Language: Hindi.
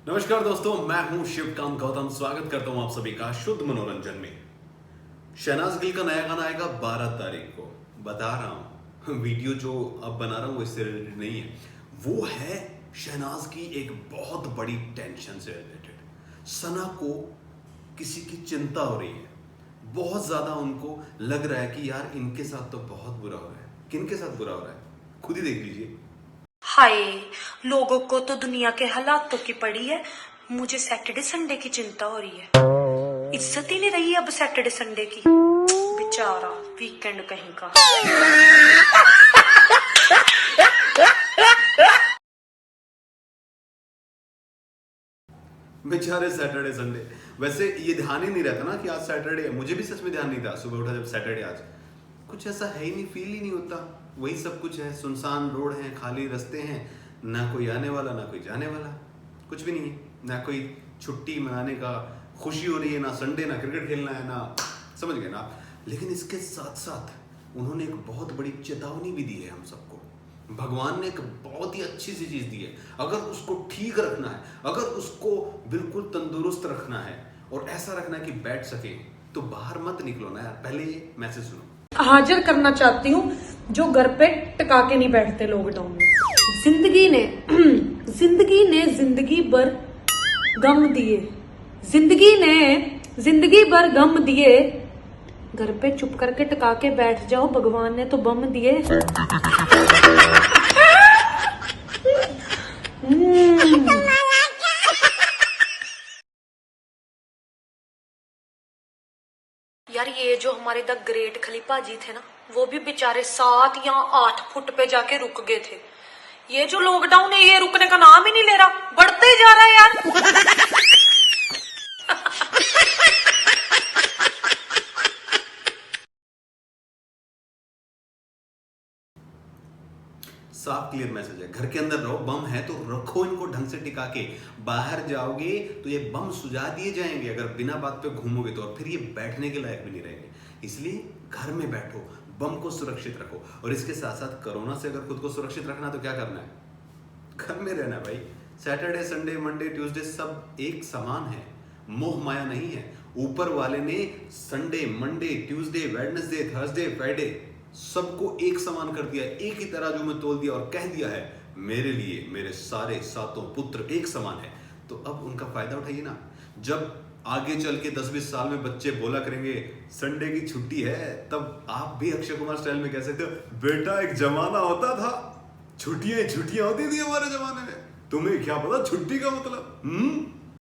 नमस्कार दोस्तों, मैं हूं शिवकांत गौतम। स्वागत करता हूं आप सभी का शुद्ध मनोरंजन में। शहनाज गिल का नया गाना आएगा 12 तारीख को। बता रहा हूं, वीडियो जो अब बना रहा हूं वो इससे रिलेटेड नहीं है, वो है शहनाज की एक बहुत बड़ी टेंशन से रिलेटेड। सना को किसी की चिंता हो रही है, बहुत ज्यादा उनको लग रहा है कि यार इनके साथ तो बहुत बुरा हो रहा है। किनके साथ बुरा हो रहा है खुद ही देख लीजिए। हाय, लोगों को तो दुनिया के हालातों की पड़ी है, मुझे सैटरडे संडे की चिंता हो रही है। इज्जत ही नहीं रही अब सैटरडे संडे की। बेचारा वीकेंड कहीं का। बेचारे सैटरडे संडे। वैसे ये ध्यान ही नहीं रहता ना कि आज सैटरडे है। मुझे भी सच में ध्यान नहीं था, सुबह उठा जब सैटरडे आज कुछ ऐसा है ही नहीं, फील ही नहीं होता। वही सब कुछ है, सुनसान रोड है, खाली रास्ते हैं, ना कोई आने वाला ना कोई जाने वाला, कुछ भी नहीं है। ना कोई छुट्टी मनाने का खुशी हो रही है, ना संडे, ना क्रिकेट खेलना है, ना समझ गए ना आप। लेकिन इसके साथ साथ उन्होंने एक बहुत बड़ी चेतावनी भी दी है हम सबको। भगवान ने एक बहुत ही अच्छी सी चीज दी है, अगर उसको ठीक रखना है, अगर उसको बिल्कुल तंदुरुस्त रखना है और ऐसा रखना है कि बैठ सके, तो बाहर मत निकलो ना यार। पहले ये मैसेज सुनो। हाजिर करना चाहती हूँ जो घर पे टिका के नहीं बैठते लॉकडाउन में। जिंदगी ने जिंदगी भर गम दिए, जिंदगी ने जिंदगी भर गम दिए, घर पे चुप करके टिका के बैठ जाओ, भगवान ने तो बम दिए। यार ये जो हमारे द ग्रेट खलीफा जी थे ना, वो भी बेचारे 7 या 8 फुट पे जाके रुक गए थे। ये जो लॉकडाउन है ये रुकने का नाम ही नहीं ले रहा, बढ़ते ही जा रहा है यार। साफ क्लियर मैसेज है, घर के अंदर रहो, बम है तो रखो इनको ढंग से टिका के। बाहर जाओगे तो ये बम सुझा दिए जाएंगे अगर बिना बात पे घूमोगे तो, और फिर ये बैठने के लायक भी नहीं रहेंगे। इसलिए घर में बैठो, बम को सुरक्षित रखो। और इसके साथ साथ कोरोना से अगर खुद को सुरक्षित रखना तो क्या करना है? घर में रहना भाई। सैटरडे संडे मंडे ट्यूसडे सब एक समान है, मोह माया नहीं है। ऊपर वाले ने Sunday Monday Tuesday Wednesday Thursday Friday सबको एक समान कर दिया, एक ही तराजू में तोल दिया और कह दिया है मेरे लिए मेरे सारे सातों पुत्र एक समान है। तो अब उनका फायदा उठाइए ना। जब आगे चल के 10-20 साल में बच्चे बोला करेंगे संडे की छुट्टी है, तब आप भी अक्षय कुमार स्टाइल में कह सकते हो, बेटा एक जमाना होता था, छुट्टियां होती थी हमारे जमाने में, तुम्हें क्या पता छुट्टी का मतलब।